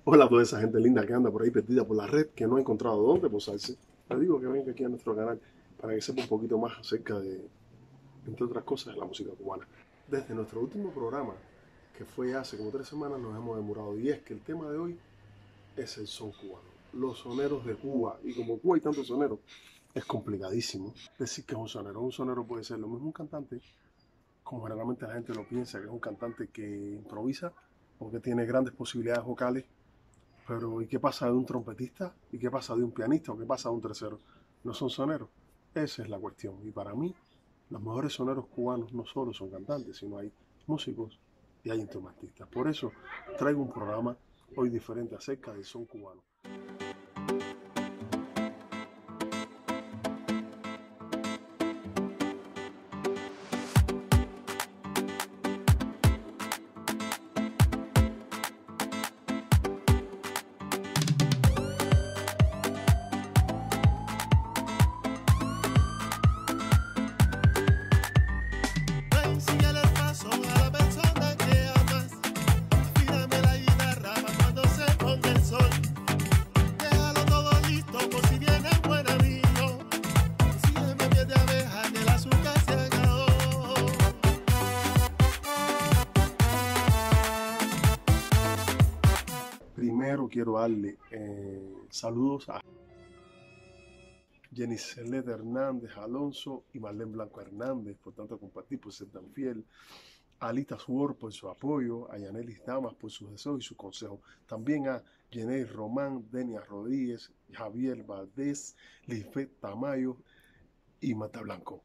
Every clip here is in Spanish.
Hola a toda esa gente linda que anda por ahí perdida por la red, que no ha encontrado dónde posarse. Le digo que venga aquí a nuestro canal para que sepa un poquito más acerca de, entre otras cosas, de la música cubana. Desde nuestro último programa, que fue hace como 3 semanas, nos hemos demorado. Y es que el tema de hoy es el son cubano, los soneros de Cuba. Y como en Cuba hay tantos soneros, es complicadísimo decir que es un sonero. Un sonero puede ser lo mismo un cantante, como generalmente la gente lo piensa, que es un cantante que improvisa o que tiene grandes posibilidades vocales. Pero ¿y qué pasa de un trompetista? ¿Y qué pasa de un pianista? ¿O qué pasa de un tercero? ¿No son soneros? Esa es la cuestión. Y para mí, los mejores soneros cubanos no solo son cantantes, sino hay músicos y hay instrumentistas. Por eso traigo un programa hoy diferente acerca del son cubano. Enséñale el paso a la persona que amas. Afíname la guitarra para cuando se ponga el sol. Déjalo todo listo por si viene un buen amigo. Sígueme miel de abeja que el azúcar se acabó. Primero quiero darle saludos a Jenny Celeste Hernández Alonso y Marlene Blanco Hernández por tanto compartir, por ser tan fiel. A Alita Suor por su apoyo, a Yanelis Damas por sus deseos y sus consejos. También a Jenny Román, Denia Rodríguez, Javier Valdés, Lisbeth Tamayo y Marta Blanco.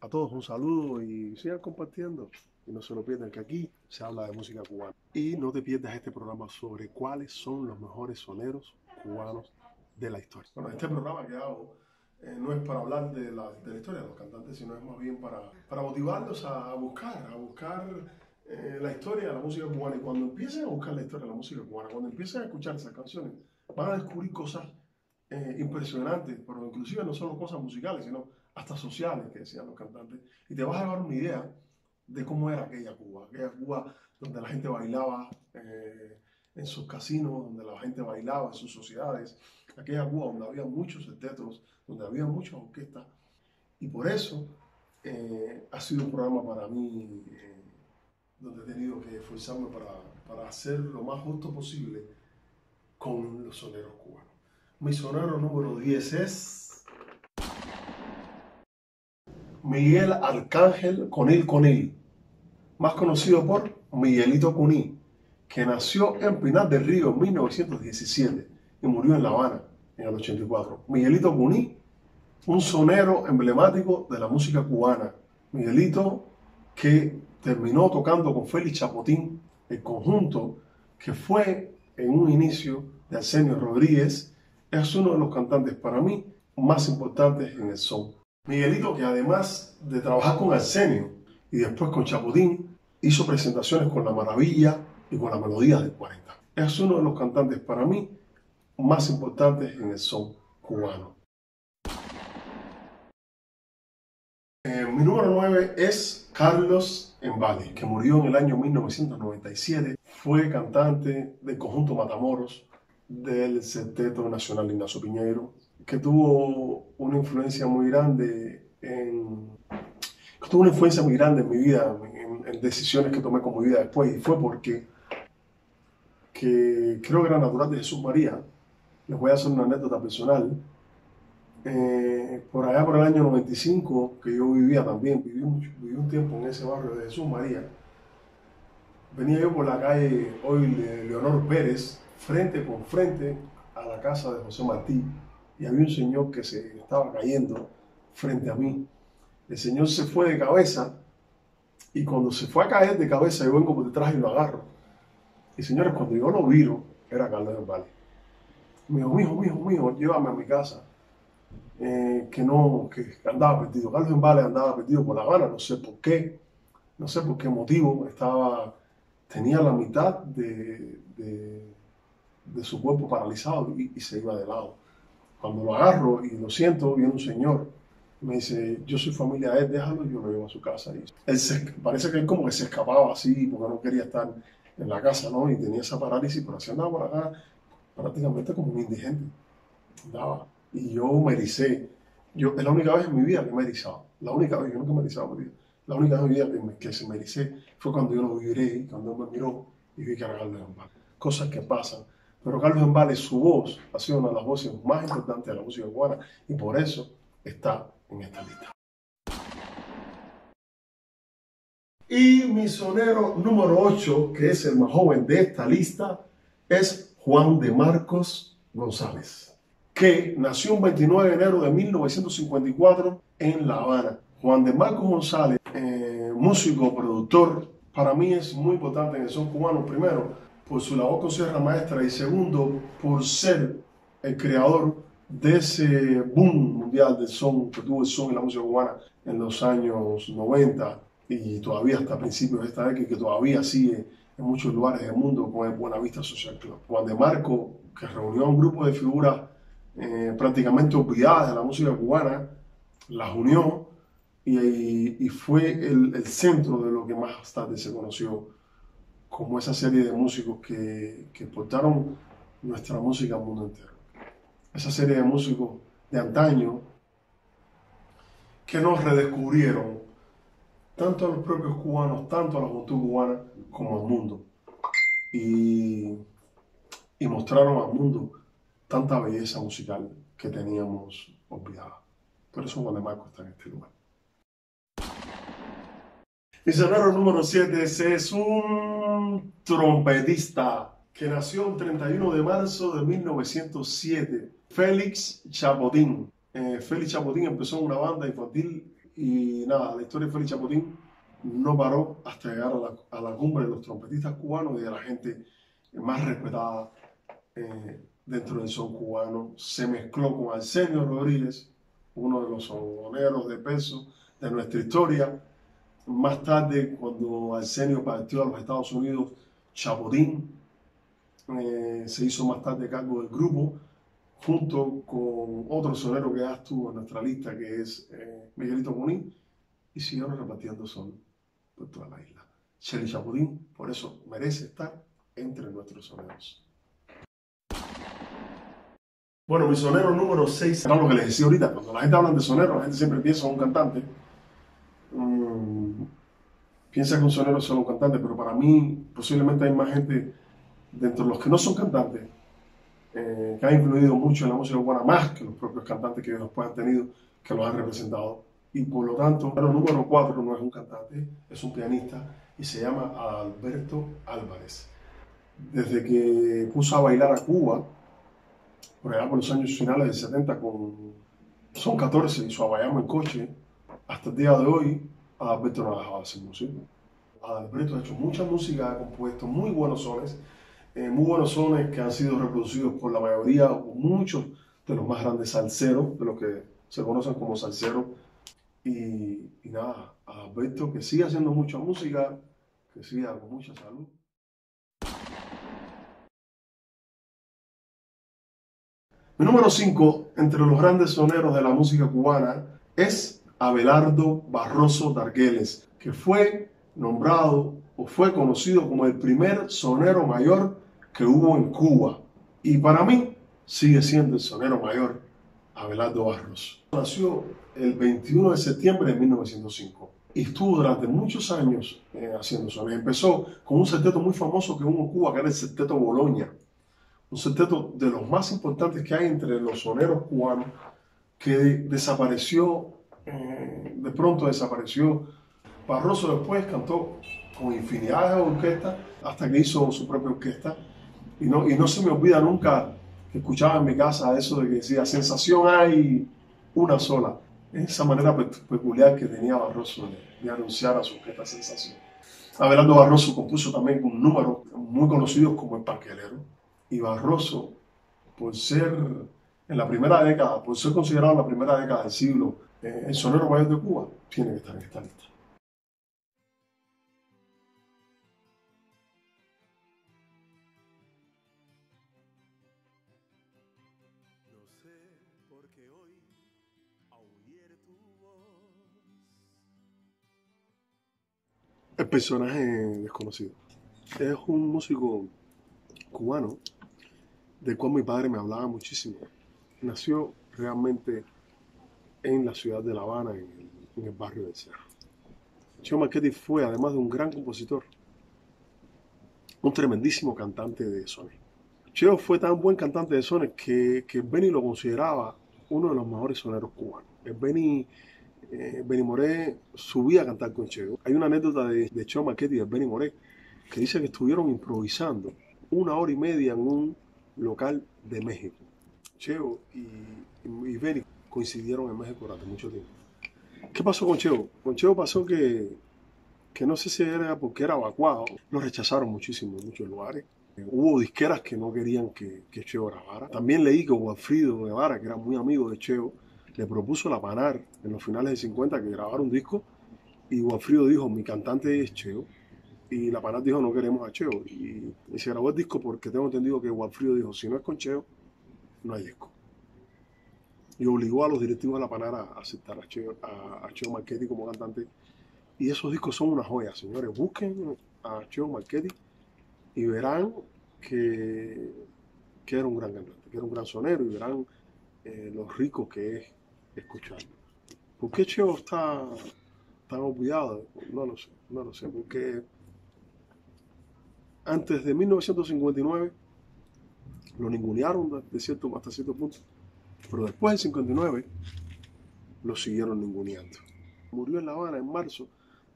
A todos un saludo y sigan compartiendo. Y no se lo pierdan que aquí se habla de música cubana. Y no te pierdas este programa sobre cuáles son los mejores soneros cubanos de la historia. Bueno, este programa que hago no es para hablar de la historia de los cantantes, sino es más bien para motivarlos a buscar la historia de la música cubana. Y cuando empiecen a buscar la historia de la música cubana, cuando empiecen a escuchar esas canciones, van a descubrir cosas impresionantes, pero inclusive no solo cosas musicales, sino hasta sociales que decían los cantantes. Y te vas a dar una idea de cómo era aquella Cuba donde la gente bailaba en sus casinos, donde la gente bailaba en sus sociedades, aquella Cuba donde había muchos teatros, donde había muchas orquestas. Y por eso ha sido un programa para mí donde he tenido que esforzarme para hacer lo más justo posible con los soneros cubanos. Mi sonero número 10 es Miguel Arcángel Conil, más conocido por Miguelito Cuní, que nació en Pinar del Río en 1917 y murió en La Habana en el 84. Miguelito Cuní, un sonero emblemático de la música cubana. Miguelito que terminó tocando con Félix Chapotín, el conjunto que fue en un inicio de Arsenio Rodríguez, es uno de los cantantes para mí más importantes en el son. Miguelito, que además de trabajar con Arsenio y después con Chapotín, hizo presentaciones con La Maravilla y con la Melodía del 40. Es uno de los cantantes para mí más importantes en el son cubano. Mi número 9 es Carlos Embale, que murió en el año 1997. Fue cantante del conjunto Matamoros, del Septeto Nacional Ignacio Piñeiro, que tuvo una influencia muy grande en mi vida, en decisiones que tomé con mi vida después, y fue porque creo que era natural de Jesús María. Les voy a hacer una anécdota personal. Por allá por el año 95, que yo vivía también, viví un tiempo en ese barrio de Jesús María. Venía yo por la calle hoy Leonor Pérez, frente con frente a la casa de José Martí, y había un señor que se estaba cayendo frente a mí. El señor se fue de cabeza, y cuando se fue a caer de cabeza, yo vengo por detrás y lo agarro. Y señores, cuando yo lo viro, era Carlos Embale. Me dijo, mijo, llévame a mi casa. Que andaba perdido. Carlos Embale andaba perdido por La Habana, no sé por qué motivo. Tenía la mitad de su cuerpo paralizado y se iba de lado. Cuando lo agarro y lo siento, viene un señor, me dice, yo soy familia de él, déjalo, yo lo llevo a su casa. Y parece que él como que se escapaba así, porque no quería estar en la casa, ¿no? Y tenía esa parálisis, pero así andaba por acá, prácticamente como un indigente. Andaba. Y yo me ericé. Es la única vez en mi vida que me he erizado. La única vez, yo nunca me he erizado en mi vida. La única vez en mi vida que se me ericé fue cuando yo lo viré, cuando él me miró y vi que era Carlos Gambale. Cosas que pasan. Pero Carlos Gambale, su voz, ha sido una de las voces más importantes de la música cubana y por eso está en esta lista. Y mi sonero número 8, que es el más joven de esta lista, es Juan de Marcos González, que nació un 29 de enero de 1954 en La Habana. Juan de Marcos González, músico, productor, para mí es muy importante en el son cubano, primero, por su labor con Sierra Maestra y segundo, por ser el creador de ese boom mundial del son que tuvo el son en la música cubana en los años 90 y todavía hasta principios de esta década, que todavía sigue en muchos lugares del mundo con el Buenavista Social Club. Juan de Marco, que reunió a un grupo de figuras prácticamente olvidadas de la música cubana, las unió y fue el centro de lo que más tarde se conoció como esa serie de músicos que portaron nuestra música al mundo entero. Esa serie de músicos de antaño que nos redescubrieron tanto a los propios cubanos, tanto a la juventud cubana como al mundo. Y mostraron al mundo tanta belleza musical que teníamos olvidada. Por eso Juan de Marco está en este lugar. Mi sonero número 7 es un trompetista que nació el 31 de marzo de 1907, Félix Chapotín. Félix Chapotín empezó en una banda infantil y nada, la historia de Félix Chapotín no paró hasta llegar a la cumbre de los trompetistas cubanos y de la gente más respetada dentro del son cubano. Se mezcló con Arsenio Rodríguez, uno de los soneros de peso de nuestra historia. Más tarde, cuando Arsenio partió a los Estados Unidos, Chapotín se hizo más tarde cargo del grupo, junto con otro sonero que ya estuvo en nuestra lista, que es Miguelito Muní, y siguieron repartiendo son por toda la isla. Shelly Chapotín, por eso merece estar entre nuestros soneros. Bueno, mi sonero número 6, era lo que les decía ahorita, cuando la gente habla de sonero, la gente siempre piensa en un cantante. Piensa que un sonero es solo un cantante, pero para mí posiblemente hay más gente dentro de los que no son cantantes que han influido mucho en la música cubana, más que los propios cantantes que ellos después han tenido, que los han representado. Y por lo tanto, el número 4 no es un cantante, es un pianista y se llama Alberto Álvarez. Desde que puso a bailar a Cuba, por allá por los años finales del 70, con Son 14 y su Abayamo en coche, hasta el día de hoy, Alberto no ha dejado de hacer música. Alberto ha hecho mucha música, ha compuesto muy buenos sones que han sido reproducidos por la mayoría o muchos de los más grandes salseros, de los que se conocen como salseros. Y nada, Alberto que siga haciendo mucha música, que siga con mucha salud. Mi número 5, entre los grandes soneros de la música cubana, es Abelardo Barroso Dargueles, que fue nombrado o fue conocido como el primer sonero mayor que hubo en Cuba. Y para mí sigue siendo el sonero mayor, Abelardo Barroso. Nació el 21 de septiembre de 1905 y estuvo durante muchos años haciendo sones. Empezó con un septeto muy famoso que hubo en Cuba, que era el Septeto Boloña. Un septeto de los más importantes que hay entre los soneros cubanos, que desapareció, de pronto desapareció. Barroso después cantó con infinidad de orquestas hasta que hizo su propia orquesta. Y no se me olvida nunca que escuchaba en mi casa eso de que decía, sensación hay una sola. Esa manera peculiar que tenía Barroso de anunciar a su orquesta Sensación. Abelardo Barroso compuso también un número muy conocido como El Panquelero. Y Barroso, por ser en la primera década, por ser considerado en la primera década del siglo el sonero mayor de Cuba, tiene que estar en esta lista. No sé por qué hoy oír tu voz. El personaje desconocido es un músico cubano del cual mi padre me hablaba muchísimo. Nació realmente en la ciudad de La Habana, en el barrio del Cerro. Cheo Marchetti fue, además de un gran compositor, un tremendísimo cantante de sones. Cheo fue tan buen cantante de sones que Benny lo consideraba uno de los mejores soneros cubanos. Benny Moré subía a cantar con Cheo. Hay una anécdota de Cheo Marchetti y de Benny Moré que dice que estuvieron improvisando 1 hora y media en un local de México. Cheo y Benny coincidieron en México durante mucho tiempo. ¿Qué pasó con Cheo? Con Cheo pasó que no sé si era porque era evacuado, lo rechazaron muchísimo en muchos lugares. Hubo disqueras que no querían que Cheo grabara. También leí que Walfrido Guevara, que era muy amigo de Cheo, le propuso a la Panar en los finales de 50 que grabara un disco y Walfrido dijo, mi cantante es Cheo. Y la Panar dijo, no queremos a Cheo. Y se grabó el disco porque tengo entendido que Walfrido dijo, si no es con Cheo, no hay disco. Y obligó a los directivos de la Panar a aceptar a Cheo Marchetti como cantante. Y esos discos son una joya, señores. Busquen a Cheo Marchetti y verán que era un gran cantante, que era un gran sonero, y verán lo rico que es escucharlo. ¿Por qué Cheo está tan olvidado? No lo sé, porque antes de 1959 lo ningunearon hasta cierto punto, pero después del 59 lo siguieron ninguneando. Murió en La Habana en marzo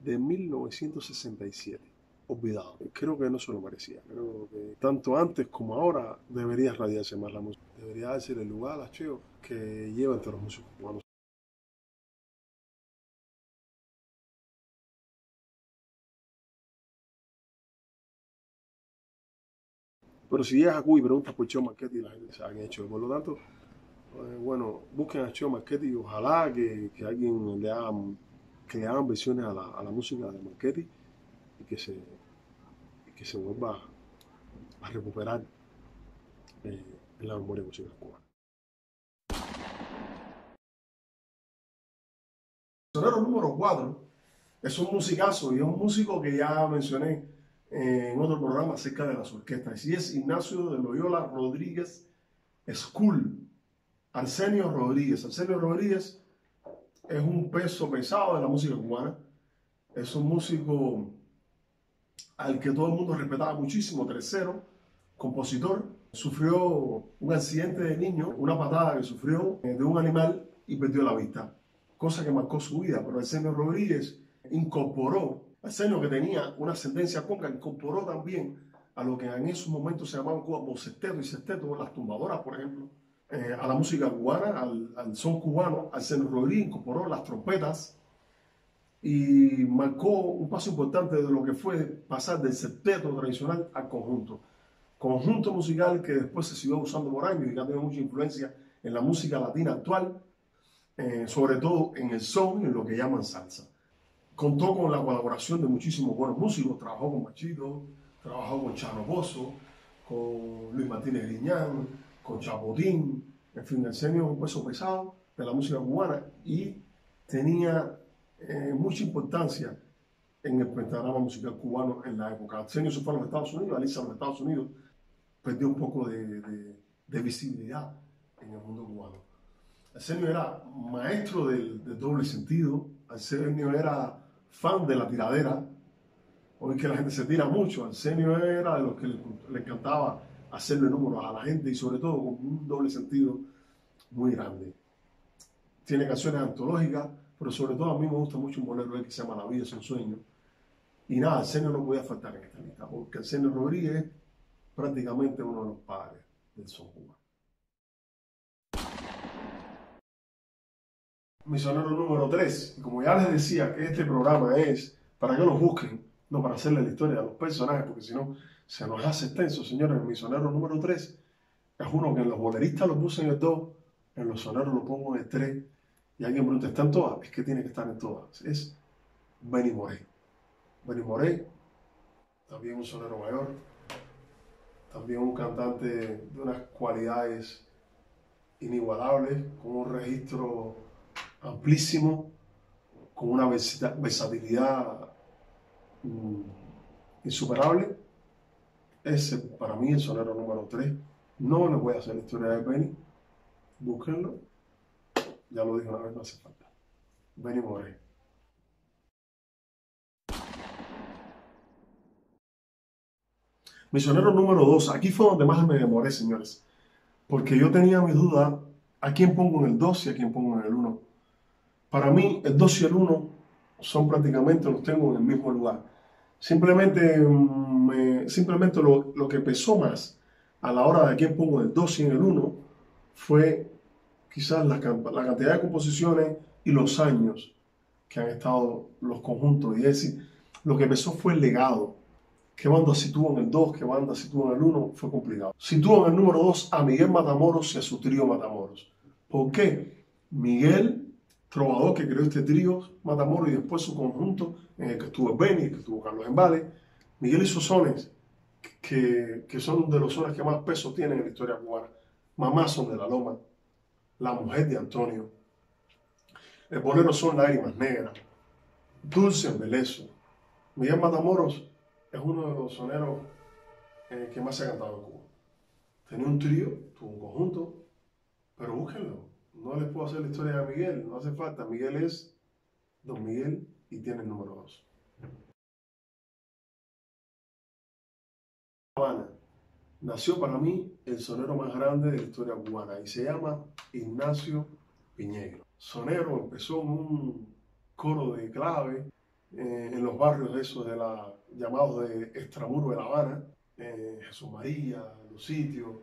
de 1967. Olvidado. Creo que no se lo merecía. Creo que tanto antes como ahora debería radiarse más la música. Debería darse el lugar a Cheo que lleva entre los músicos cubanos. Pero si llegas a Cuba y preguntas por Cheo Marchetti, la gente se ha hecho. Por lo tanto, bueno, busquen a Cheo Marchetti y ojalá que alguien que le hagan versiones a la música de Marchetti y que se vuelva a recuperar en la memoria musical cubana. El sonero número 4 es un musicazo y es un músico que ya mencioné en otro programa acerca de las orquestas. Y es Ignacio de Loyola Rodríguez School. Arsenio Rodríguez. Arsenio Rodríguez es un peso pesado de la música cubana. Es un músico al que todo el mundo respetaba muchísimo, tercero, compositor. Sufrió un accidente de niño, una patada que sufrió de un animal y perdió la vista, cosa que marcó su vida. Pero Arsenio Rodríguez incorporó, Arsenio que tenía una ascendencia conga, incorporó también a lo que en esos momentos se llamaban Cuba sexteto y sexteto, las tumbadoras, por ejemplo, a la música cubana, al son cubano. Arsenio Rodríguez incorporó las trompetas y marcó un paso importante de lo que fue pasar del sexteto tradicional al conjunto musical que después se siguió usando por años y que ha tenido mucha influencia en la música latina actual, sobre todo en el son y en lo que llaman salsa. Contó con la colaboración de muchísimos buenos músicos, trabajó con Machito, trabajó con Chano Pozo, con Luis Martínez Griñán, con Chapotín, en fin, Arsenio es un peso pesado de la música cubana y tenía mucha importancia en el panorama musical cubano en la época. Arsenio se fue a los Estados Unidos, Alicia a los Estados Unidos, perdió un poco de visibilidad en el mundo cubano. Arsenio era maestro del doble sentido. Arsenio era fan de la tiradera. Hoy que la gente se tira mucho, Arsenio era de los que le encantaba hacerle números a la gente y sobre todo con un doble sentido muy grande. Tiene canciones antológicas, pero sobre todo a mí me gusta mucho un bolero que se llama La vida es un sueño. Y nada, Arsenio no podía faltar en esta lista, porque Arsenio Rodríguez es prácticamente uno de los padres del son cubano. Mi sonero número 3, y como ya les decía que este programa es para que los busquen, no para hacerle la historia a los personajes, porque si no se nos hace extenso, señores. Mi sonero número 3 es uno que en los boleristas lo puse en el 2, en los soneros lo pongo en el 3, y alguien pregunta, ¿están todas? Es que tiene que estar en todas. Es Benny Moré. Benny Moré, también un sonero mayor, también un cantante de unas cualidades inigualables, con un registro amplísimo, con una versatilidad insuperable. Es para mí el sonero número 3 No les voy a hacer la historia de Benny. Búsquenlo. Ya lo dije una vez, no hace falta. Benny Moré. Misionero número 2. Aquí fue donde más me demoré, señores. Porque yo tenía mis dudas a quién pongo en el 2 y a quién pongo en el 1. Para mí, el 2 y el 1 son prácticamente, los tengo en el mismo lugar. Simplemente, simplemente lo que pesó más a la hora de quién pongo en el 2 y en el 1 fue quizás la cantidad de composiciones y los años que han estado los conjuntos. Y es decir, lo que pesó fue el legado. ¿Qué banda sitúa en el 2? ¿Qué banda sitúa en el 1? Fue complicado. Sitúa en el número 2 a Miguel Matamoros y a su trío Matamoros. ¿Por qué? Miguel, trovador que creó este trío Matamoros y después su conjunto en el que estuvo Benny, que estuvo Carlos Embale. Miguel hizo sones que son de los sones que más peso tienen en la historia cubana. Mamá son de la Loma, La Mujer de Antonio, el bolero son Lágrimas Negras, Dulce Embeleso. Miguel Matamoros es uno de los soneros que más se ha cantado en Cuba. Tenía un trío, tuvo un conjunto, pero búsquenlo. No les puedo hacer la historia de Miguel, no hace falta. Miguel es Don Miguel y tiene el número 2. Habana. Nació para mí el sonero más grande de la historia cubana y se llama Ignacio Piñeiro. Sonero empezó en un coro de clave en los barrios esos de llamados de extramuro de La Habana, Jesús María, los sitios.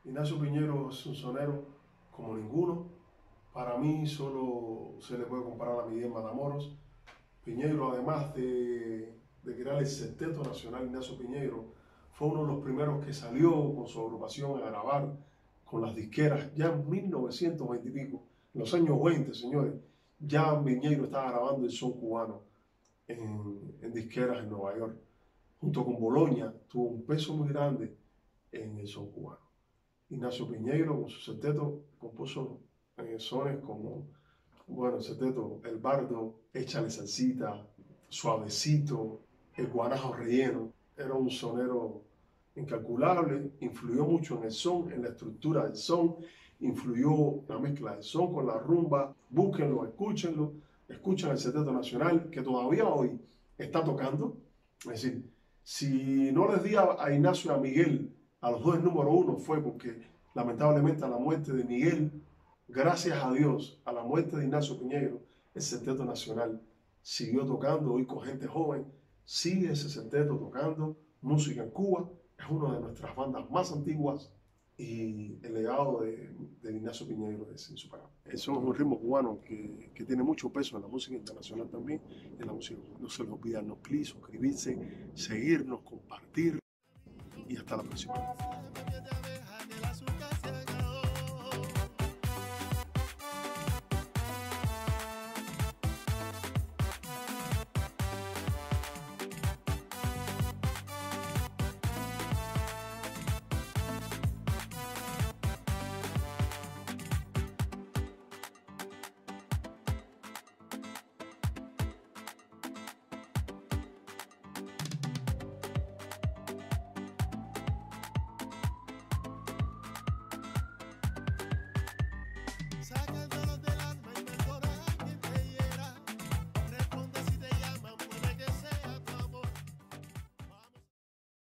Ignacio Piñeiro es un sonero como ninguno. Para mí solo se le puede comparar a Miguel Matamoros. Piñeiro, además de crear el Septeto Nacional Ignacio Piñeiro, fue uno de los primeros que salió con su agrupación a grabar con las disqueras ya en 1920 y pico. En los años 20, señores, ya Piñeiro estaba grabando el son cubano en disqueras en Nueva York. Junto con Boloña, tuvo un peso muy grande en el son cubano. Ignacio Piñeiro, con su septeto, compuso sones como, bueno, el septeto, El Bardo, Échale Salsita, Suavecito, El Guanajo Relleno. Era un sonero incalculable, influyó mucho en el son, en la estructura del son, influyó la mezcla del son con la rumba. Búsquenlo, escúchenlo, escuchen el Septeto Nacional, que todavía hoy está tocando. Es decir, si no les di a Ignacio y a Miguel, a los dos el número 1, fue porque lamentablemente a la muerte de Miguel, gracias a Dios, a la muerte de Ignacio Piñeiro, el Septeto Nacional siguió tocando. Hoy con gente joven sigue ese septeto tocando música en Cuba. Es una de nuestras bandas más antiguas y el legado de Ignacio Piñeiro es insuperable. Eso es un ritmo cubano que tiene mucho peso en la música internacional también. En la música, no se les olvide darnos clic, suscribirse, seguirnos, compartir y hasta la próxima.